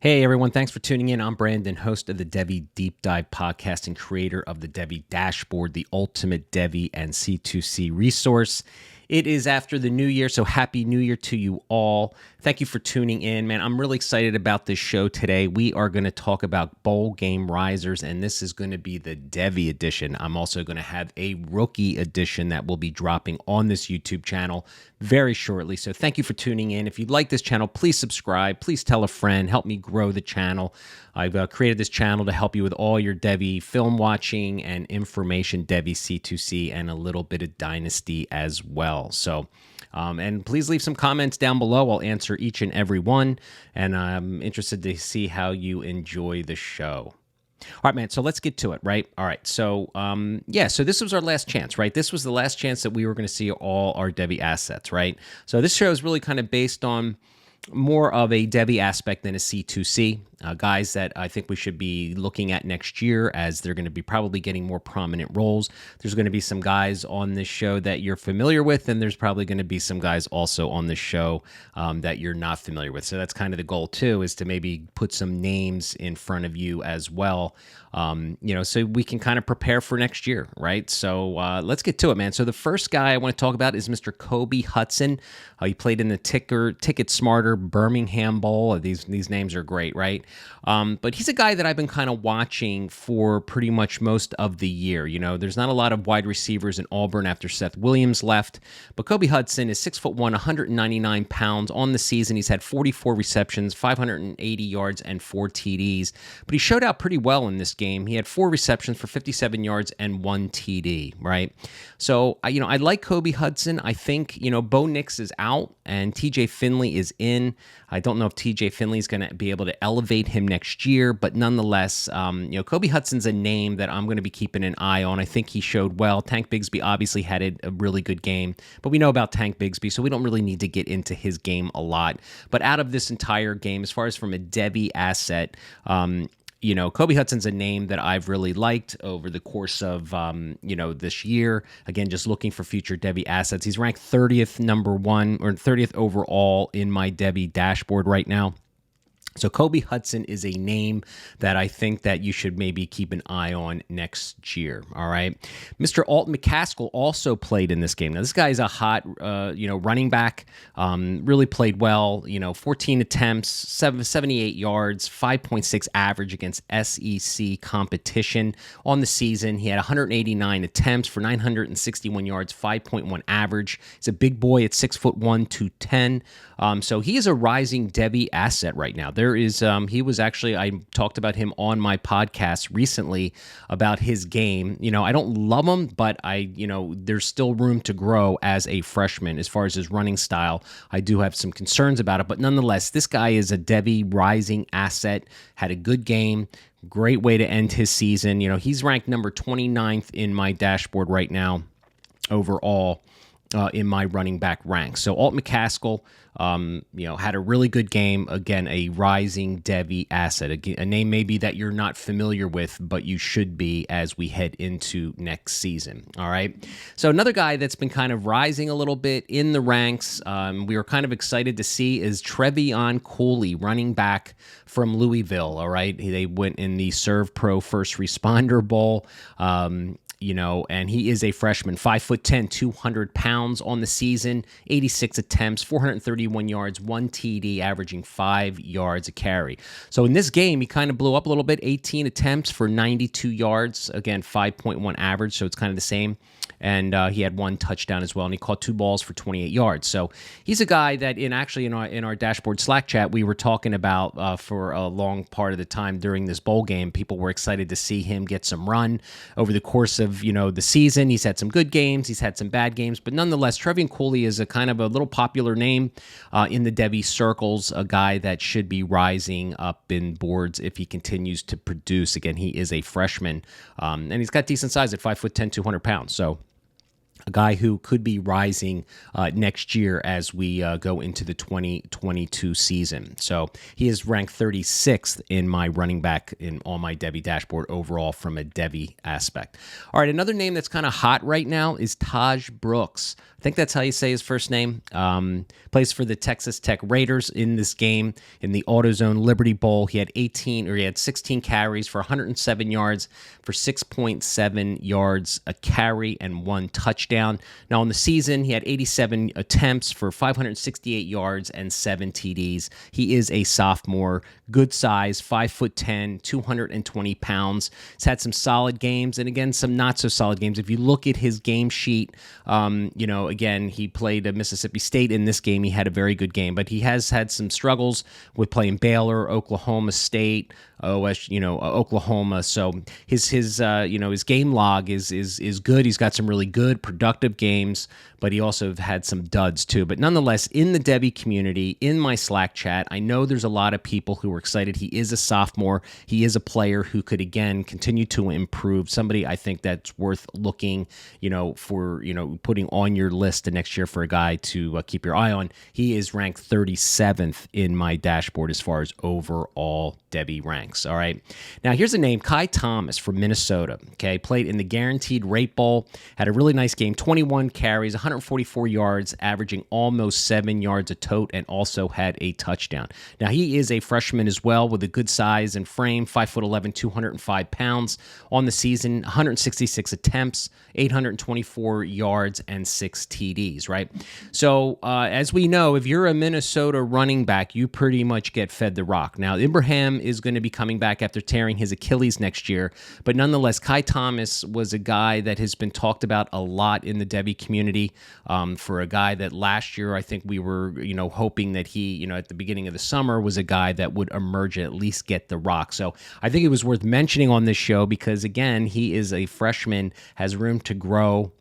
Hey everyone, thanks for tuning in. I'm Brandon, host of the Devy Deep Dive podcast and creator of the Devy Dashboard, the ultimate Devy and C2C resource. It is after the new year, so happy new year to you all. Thank you for tuning in, man. I'm really excited about this show today. We are going to talk about bowl game risers, and this is going to be the Devy edition. I'm also going to have a rookie edition that will be dropping on this YouTube channel very shortly. So thank you for tuning in. If you like this channel, please subscribe. Please tell a friend. Help me grow the channel. I've created this channel to help you with all your Devy film watching and information, Devy C2C, and a little bit of Dynasty as well. So, and please leave some comments down below. I'll answer each and every one, and I'm interested to see how you enjoy the show. All right, man, so let's get to it, right? All right, so, so this was our last chance, right? This was the last chance that we were going to see all our Devy assets, right? So this show is really kind of based on more of a Devy aspect than a C2C. Guys that I think we should be looking at next year as they're going to be probably getting more prominent roles. There's going to be some guys on this show that you're familiar with, and there's probably going to be some guys also on this show that you're not familiar with. So that's kind of the goal too, is to maybe put some names in front of you as well, so we can kind of prepare for next year, right? So let's get to it, man. So the first guy I want to talk about is Mr. Kobe Hudson. He played in the Ticket Smarter Birmingham Bowl. These names are great, right? But he's a guy that I've been kind of watching for pretty much most of the year. You know, there's not a lot of wide receivers in Auburn after Seth Williams left, but Kobe Hudson is 6'1", 199 pounds. On the season, he's had 44 receptions, 580 yards, and 4 TDs. But he showed out pretty well in this game. He had 4 receptions for 57 yards and 1 TD, right? So, I like Kobe Hudson. I think, Bo Nix is out and TJ Finley is in. I don't know if TJ Finley is going to be able to elevate him next year, but nonetheless, Kobe Hudson's a name that I'm going to be keeping an eye on. I think he showed well. Tank Bigsby obviously had a really good game, but we know about Tank Bigsby, so we don't really need to get into his game a lot. But out of this entire game, as far as from a Devy asset, Kobe Hudson's a name that I've really liked over the course of, this year. Again, just looking for future Devy assets. He's ranked 30th number 1 or 30th overall in my Devy dashboard right now. So Kobe Hudson is a name that I think that you should maybe keep an eye on next year, all right? Mr. ALTON McCaskill also played in this game. Now, this guy is a hot, running back, really played well, 14 attempts, 78 yards, 5.6 average against SEC competition. On the season, he had 189 attempts for 961 yards, 5.1 average. He's a big boy at 6'1", 210. So he is a rising Devy asset right now. He was actually, I talked about him on my podcast recently about his game. I don't love him, but there's still room to grow as a freshman. As far as his running style, I do have some concerns about it, but nonetheless, this guy is a Devy rising asset, had a good game, great way to end his season. He's ranked number 29th in my dashboard right now overall. In my running back ranks. So ALTON McCaskill, had a really good game. Again, a rising Devy asset. A name maybe that you're not familiar with, but you should be as we head into next season. All right. So another guy that's been kind of rising a little bit in the ranks, we were kind of excited to see, is TREVION COOLEY, running back from Louisville. All right. They went in the Serve Pro First Responder Bowl. And he is a freshman, 5'10", 200 pounds on the season, 86 attempts, 431 yards, 1 TD, averaging 5 yards a carry. So in this game, he kind of blew up a little bit, 18 attempts for 92 yards, again, 5.1 average, so it's kind of the same. And he had 1 touchdown as well, and he caught 2 balls for 28 yards. So he's a guy that in our dashboard Slack chat, we were talking about for a long part of the time during this bowl game. People were excited to see him get some run over the course of the season. He's had some good games, he's had some bad games, but nonetheless, TREVION COOLEY is a kind of a little popular name in the Devy circles, a guy that should be rising up in boards if he continues to produce. Again, he is a freshman, and he's got decent size at 5'10", 200 pounds. So a guy who could be rising next year as we go into the 2022 season. So he is ranked 36th in my running back on my Devy dashboard overall from a Devy aspect. All right, another name that's kind of hot right now is Taj Brooks. I think that's how you say his first name. Plays for the Texas Tech Raiders in this game in the AutoZone Liberty Bowl. He had 16 carries for 107 yards for 6.7 yards a carry and 1 touchdown. Now on the season, he had 87 attempts for 568 yards and 7 TDs. He is a sophomore, good size, 5'10", 220 pounds. He's had some solid games and again some not so solid games. If you look at his game sheet, again, he played at Mississippi State in this game. He had a very good game, but he has had some struggles with playing Baylor, Oklahoma State, Oklahoma. So his game log is good. He's got some really good productive games, but he also had some duds too. But nonetheless, in the Devy community, in my Slack chat, I know there's a lot of people who are excited. He is a sophomore. He is a player who could again continue to improve. Somebody I think that's worth looking, for putting on your list the next year for a guy to keep your eye on. He is ranked 37th in my dashboard as far as overall Devy ranks. All right. Now here's a name, Kai Thomas from Minnesota. Okay, played in the Guaranteed Rate Bowl, had a really nice game, 21 carries, 144 yards, averaging almost 7 yards a tote, and also had a touchdown. Now he is a freshman as well with a good size and frame, 5'11", 205 pounds. On the season, 166 attempts, 824 yards, and 6 TDs, right? So as we know, if you're a Minnesota running back, you pretty much get fed the rock. Now, Ibrahim is going to be coming back after tearing his Achilles next year, but nonetheless, Kai Thomas was a guy that has been talked about a lot in the Devy community for a guy that last year I think we were, hoping that he, at the beginning of the summer was a guy that would emerge and at least get the rock. So I think it was worth mentioning on this show because, again, he is a freshman, has room to grow,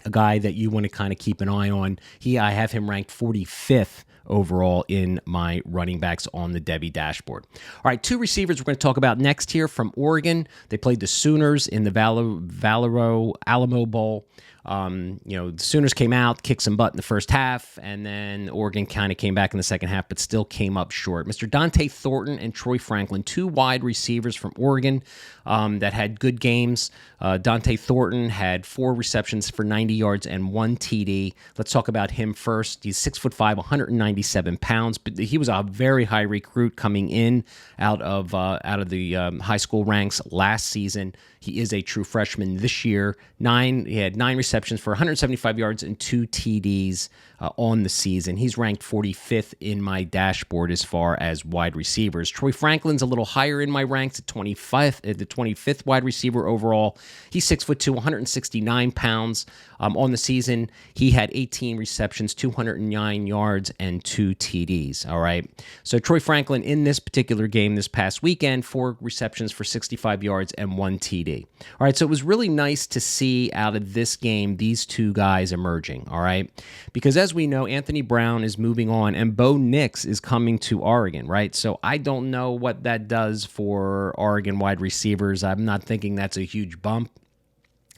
a guy that you want to kind of keep an eye on. I have him ranked 45th overall in my running backs on the Devy dashboard. All right, 2 receivers we're going to talk about next here from Oregon. They played the Sooners in the Valero Alamo Bowl. The Sooners came out, kicked some butt in the first half, and then Oregon kind of came back in the second half, but still came up short. Mr. DONTE Thornton and Troy Franklin, 2 wide receivers from Oregon that had good games. DONTE Thornton had 4 receptions for 90 yards and 1 TD. Let's talk about him first. He's 6'5", 197 pounds, but he was a very high recruit coming in out of the high school ranks last season. He is a true freshman this year. He had 9 receptions for 175 yards and 2 TDs on the season. He's ranked 45th in my dashboard as far as wide receivers. Troy Franklin's a little higher in my ranks at 25th wide receiver overall. He's 6'2", 169 pounds. On the season, he had 18 receptions, 209 yards, and 2 TDs. All right. So Troy Franklin in this particular game this past weekend, 4 receptions for 65 yards and 1 TD. All right. So it was really nice to see out of this game these 2 guys emerging. All right. Because as we know, Anthony Brown is moving on and Bo Nix is coming to Oregon, right? So I don't know what that does for Oregon wide receivers. I'm not thinking that's a huge bump.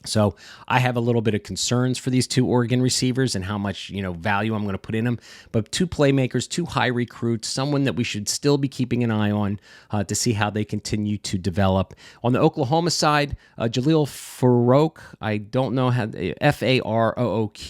So I have a little bit of concerns for these 2 Oregon receivers and how much, value I'm going to put in them. But 2 playmakers, 2 high recruits, someone that we should still be keeping an eye on to see how they continue to develop. On the Oklahoma side, JALIL Farook, I don't know how, F-A-R-O-O-Q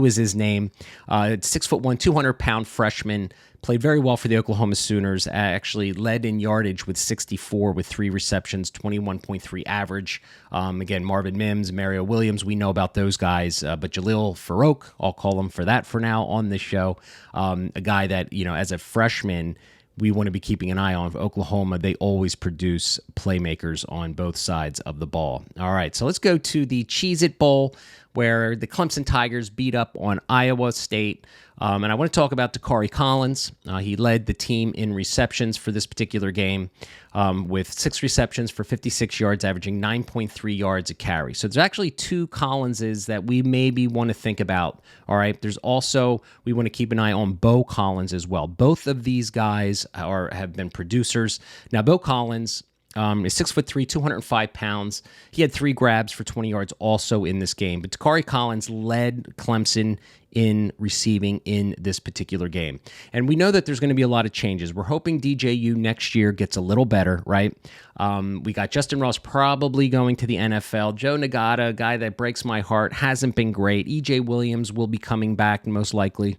is his name. 6'1", 200-pound freshman. Played very well for the Oklahoma Sooners, actually led in yardage with 64 with 3 receptions, 21.3 average. Again, Marvin Mims, Mario Williams, we know about those guys. But JALIL Farook, I'll call him for that for now on this show. A guy that, as a freshman, we want to be keeping an eye on. For Oklahoma, they always produce playmakers on both sides of the ball. All right, so let's go to the Cheez-It Bowl, where the Clemson Tigers beat up on Iowa State. And I want to talk about Dakari Collins. He led the team in receptions for this particular game with 6 receptions for 56 yards, averaging 9.3 yards a carry. So there's actually 2 Collinses that we maybe want to think about. All right. There's also, we want to keep an eye on Beau Collins as well. Both of these guys have been producers. Now, Beau Collins, is 6'3", 205 pounds. He had 3 grabs for 20 yards also in this game. But Takari Collins led Clemson in receiving in this particular game. And we know that there's going to be a lot of changes. We're hoping DJU next year gets a little better, right? We got Justin Ross probably going to the NFL. Joe Nagata, a guy that breaks my heart, hasn't been great. EJ Williams will be coming back most likely.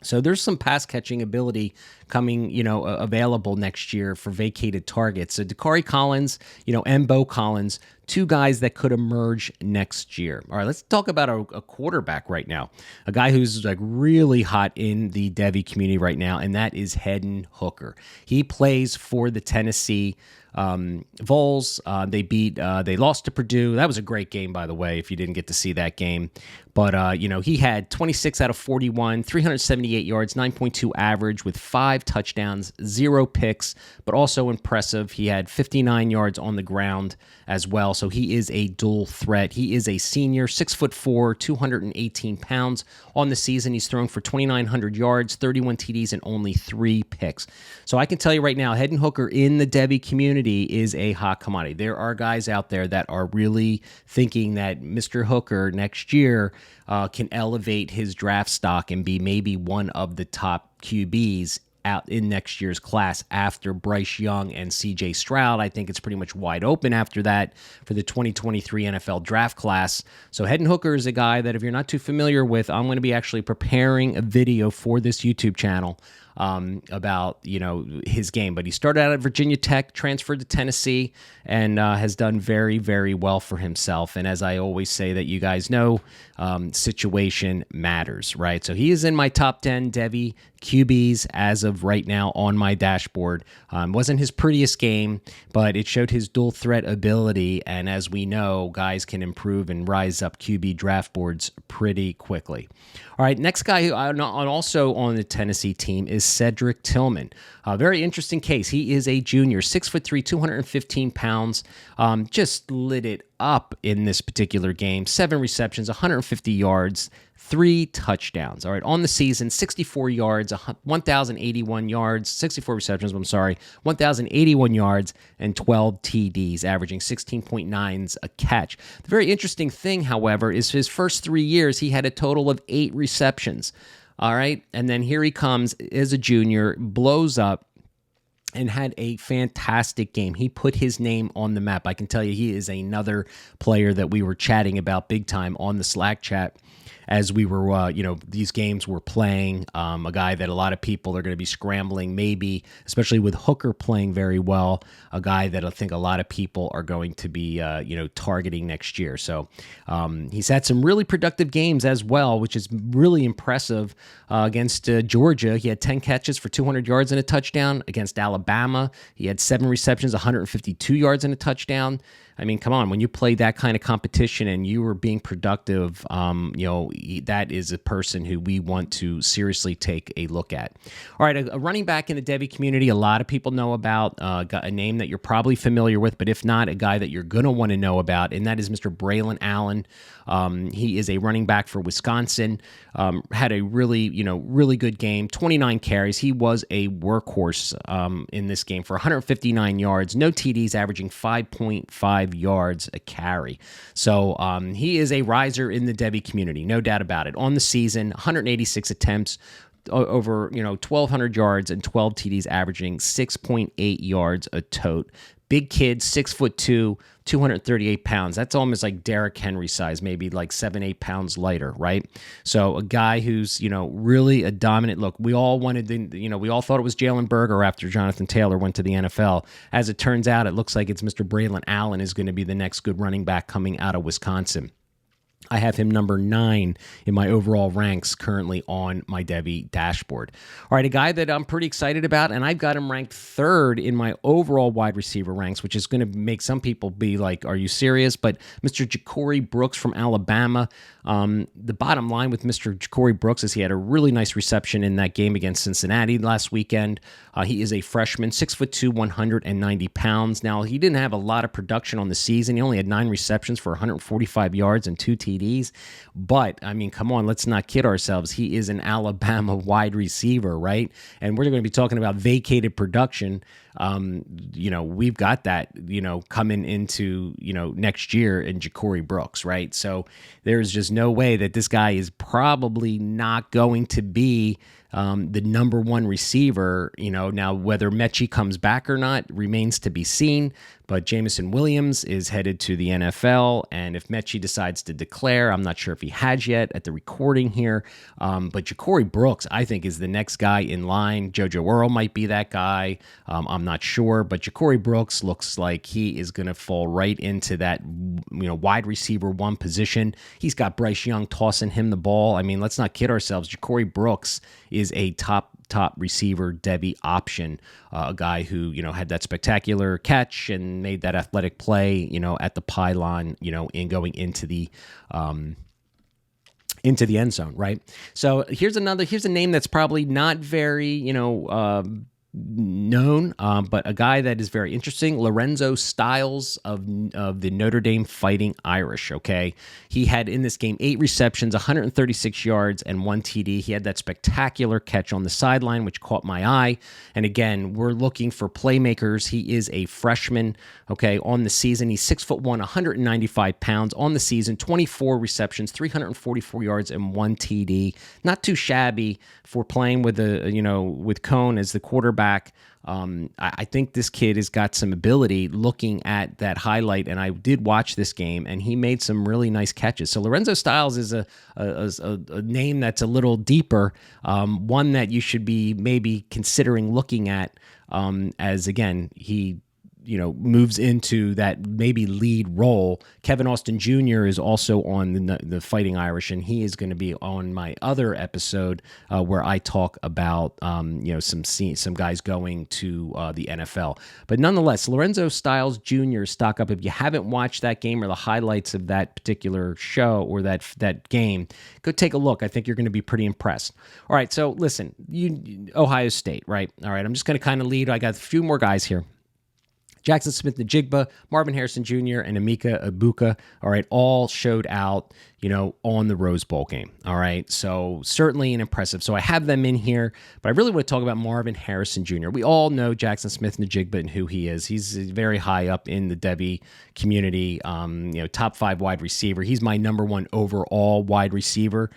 So there's some pass catching ability coming, available next year for vacated targets. So Dakari Collins, and Beau Collins, 2 guys that could emerge next year. All right, let's talk about a quarterback right now, a guy who's like really hot in the Devy community right now, and that is Hendon Hooker. He plays for the Tennessee Vols. They lost to Purdue. That was a great game, by the way, if you didn't get to see that game. But, he had 26 out of 41, 378 yards, 9.2 average with 5 touchdowns, 0 picks, but also impressive. He had 59 yards on the ground as well. So he is a dual threat. He is a senior, 6'4", 218 pounds on the season. He's thrown for 2,900 yards, 31 TDs, and only 3 picks. So I can tell you right now, Hendon Hooker in the Devy community is a hot commodity. There are guys out there that are really thinking that Mr. Hooker next year can elevate his draft stock and be maybe one of the top QBs out in next year's class after Bryce Young and CJ Stroud. I think it's pretty much wide open after that for the 2023 NFL draft class. So Hendon Hooker is a guy that if you're not too familiar with, I'm going to be actually preparing a video for this YouTube channel about his game. But he started out at Virginia Tech, transferred to Tennessee, and has done very, very well for himself. And as I always say that you guys know, situation matters, right? So he is in my top 10 Devy QBs as of right now on my dashboard. Wasn't his prettiest game, but it showed his dual threat ability. And as we know, guys can improve and rise up QB draft boards pretty quickly. All right, next guy who also on the Tennessee team is Cedric Tillman. Very interesting case. He is a junior, 6'3", 215 pounds. Just lit it up in this particular game. 7 receptions, 150 yards, 3 touchdowns. All right, on the season, 64 yards, 1,081 yards, 64 receptions, 1,081 yards, and 12 TDs, averaging 16.9s a catch. The very interesting thing, however, is his first 3 years, he had a total of 8 receptions. All right, and then here he comes as a junior, blows up, and had a fantastic game. He put his name on the map. I can tell you he is another player that we were chatting about big time on the Slack chat as we were, these games were playing. A guy that a lot of people are going to be scrambling, maybe, especially with Hooker playing very well, a guy that I think a lot of people are going to be, targeting next year. So he's had some really productive games as well, which is really impressive against Georgia. He had 10 catches for 200 yards and a touchdown. Against Alabama, he had 7 receptions, 152 yards and a touchdown. I mean, come on, when you play that kind of competition and you were being productive, that is a person who we want to seriously take a look at. All right, a running back in the Devy community, a lot of people know about, got a name that you're probably familiar with, but if not, a guy that you're going to want to know about, and that is Mr. Braylon Allen. He is a running back for Wisconsin, had a really good game, 29 carries. He was a workhorse in this game for 159 yards, no TDs, averaging 5.5 yards a carry. So he is a riser in the Devy community, no doubt about it. On the season, 186 attempts, over 1,200 yards and 12 TDs, averaging 6.8 yards a tote. Big kid, 6'2", 238 pounds. That's almost like Derrick Henry size, maybe like 7-8 pounds lighter, right? So a guy who's, really a dominant look. We all wanted we all thought it was Jalen Berger after Jonathan Taylor went to the NFL. As it turns out, it looks like it's Mr. Braylon Allen is going to be the next good running back coming out of Wisconsin. I have him number 9 in my overall ranks currently on my Devy dashboard. All right, a guy that I'm pretty excited about, and I've got him ranked 3rd in my overall wide receiver ranks, which is going to make some people be like, are you serious? But Mr. Ja'Cory Brooks from Alabama. The bottom line with Mr. Ja'Cory Brooks is he had a really nice reception in that game against Cincinnati last weekend. He is a freshman, 6'2", 190 pounds. Now, he didn't have a lot of production on the season. He only had 9 receptions for 145 yards and 2 TDs. TDs. But, I mean, come on, let's not kid ourselves. He is an Alabama wide receiver, right? And we're going to be talking about vacated production. We've got that, coming into, next year in Ja'Cory Brooks, right? So there's just no way that this guy is probably not going to be the number one receiver. Now whether Mechie comes back or not remains to be seen, but Jameson Williams is headed to the NFL, and if Mechie decides to declare, I'm not sure if he has yet at the recording here, but Ja'Cory Brooks, I think, is the next guy in line. JoJo Earl might be that guy. I'm not sure, but Ja'Cory Brooks looks like he is going to fall right into that, wide receiver one position. He's got Bryce Young tossing him the ball. I mean, let's not kid ourselves. Ja'Cory Brooks is a top receiver, Devy option, a guy who, had that spectacular catch and made that athletic play, at the pylon, in going into the end zone, right? So here's a name that's probably not very, known, but a guy that is very interesting, Lorenzo Styles of the Notre Dame Fighting Irish, okay? He had in this game 8 receptions, 136 yards, and 1 TD. He had that spectacular catch on the sideline, which caught my eye. And again, we're looking for playmakers. He is a freshman, okay, on the season. He's 6'1", 195 pounds on the season, 24 receptions, 344 yards, and 1 TD. Not too shabby for playing with with Cone as the quarterback. I think this kid has got some ability looking at that highlight, and I did watch this game, and he made some really nice catches. So Lorenzo Styles is a name that's a little deeper, one that you should be maybe considering looking at as, again, he moves into that maybe lead role. Kevin Austin Jr. is also on the Fighting Irish, and he is going to be on my other episode where I talk about some guys going to the NFL. But nonetheless, Lorenzo Styles Jr. stock up. If you haven't watched that game or the highlights of that particular show or that game, go take a look. I think you're going to be pretty impressed. All right, so listen, Ohio State, right? All right, I'm just going to kind of lead. I got a few more guys here. Jackson Smith-Njigba, Marvin Harrison Jr., and Emeka Egbuka, all right, all showed out, on the Rose Bowl game, all right? So certainly an impressive. So I have them in here, but I really want to talk about Marvin Harrison Jr. We all know Jackson Smith-Njigba and who he is. He's very high up in the Devy community, top 5 wide receiver. He's my number 1 overall wide receiver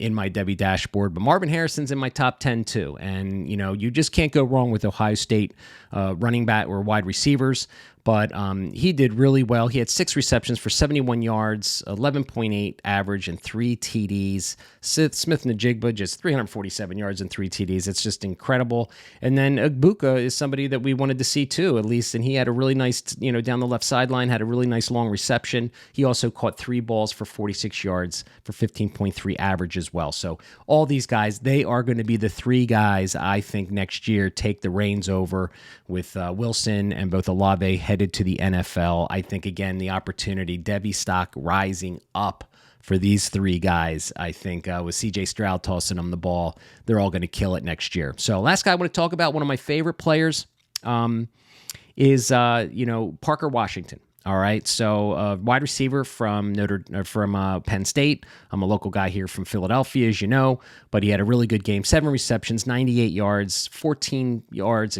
in my Devy dashboard, but Marvin Harrison's in my top 10 too. And, you just can't go wrong with Ohio State running back or wide receivers. But he did really well. He had 6 receptions for 71 yards, 11.8 average, and 3 TDs. Smith-Njigba just 347 yards and 3 TDs. It's just incredible. And then Egbuka is somebody that we wanted to see too, at least. And he had a really nice, down the left sideline, had a really nice long reception. He also caught 3 balls for 46 yards for 15.3 average as well. So all these guys, they are going to be the 3 guys I think next year take the reins over with Wilson and both Olave headed to the NFL. I think, again, the opportunity, Devy stock rising up for these 3 guys. I think with CJ Stroud tossing them the ball, they're all going to kill it next year. So last guy I want to talk about, one of my favorite players, is Parker Washington. All right, so wide receiver from Penn State. I'm a local guy here from Philadelphia, as you know, but he had a really good game. 7 receptions, 98 yards, 14 yards,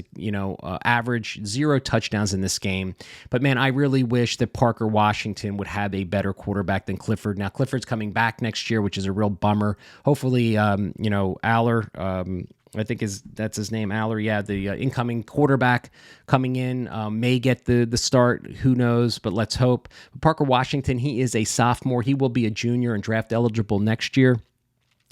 average, 0 touchdowns in this game. But man, I really wish that Parker Washington would have a better quarterback than Clifford. Now Clifford's coming back next year, which is a real bummer. Hopefully, Aller. I think that's his name, Aller. Yeah, the incoming quarterback coming in may get the start. Who knows? But let's hope. Parker Washington, he is a sophomore. He will be a junior and draft eligible next year.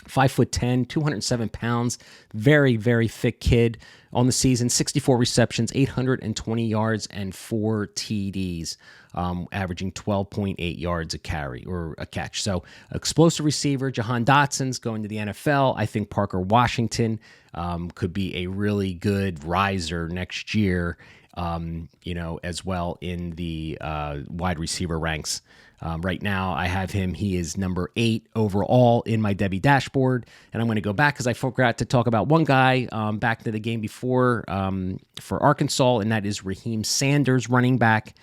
5'10", 207 pounds, very, very thick kid on the season. 64 receptions, 820 yards, and 4 TDs, averaging 12.8 yards a carry or a catch. So explosive receiver. Jahan Dotson's going to the NFL. I think Parker Washington could be a really good riser next year, as well in the wide receiver ranks. Right now, I have him. He is number 8 overall in my Devy dashboard. And I'm going to go back because I forgot to talk about one guy back to the game before for Arkansas, and that is Raheim Sanders, running back.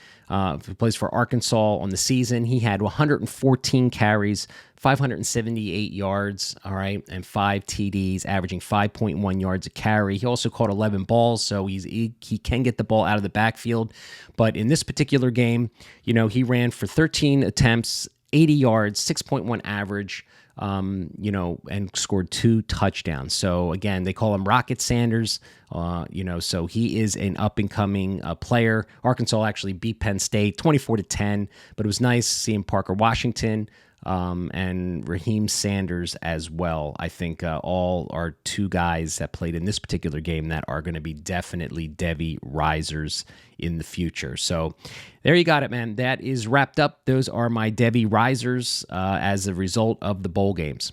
He plays for Arkansas on the season. He had 114 carries, 578 yards, all right, and 5 TDs, averaging 5.1 yards a carry. He also caught 11 balls, so he can get the ball out of the backfield. But in this particular game, he ran for 13 attempts, 80 yards, 6.1 average, and scored 2 touchdowns. So again, they call him Rocket Sanders, so he is an up-and-coming player. Arkansas actually beat Penn State 24-10, but it was nice seeing Parker Washington and Raheem Sanders as well. I think all are 2 guys that played in this particular game that are going to be definitely Devy risers in the future. So there you got it, man. That is wrapped up. Those are my Devy risers as a result of the bowl games.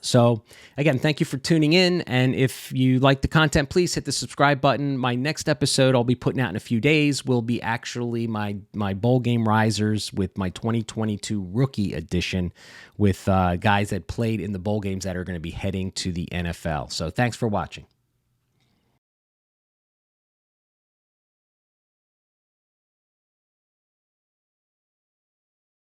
So again, thank you for tuning in. And if you like the content, please hit the subscribe button. My next episode I'll be putting out in a few days will be actually my bowl game risers with my 2022 rookie edition with guys that played in the bowl games that are going to be heading to the NFL. So thanks for watching.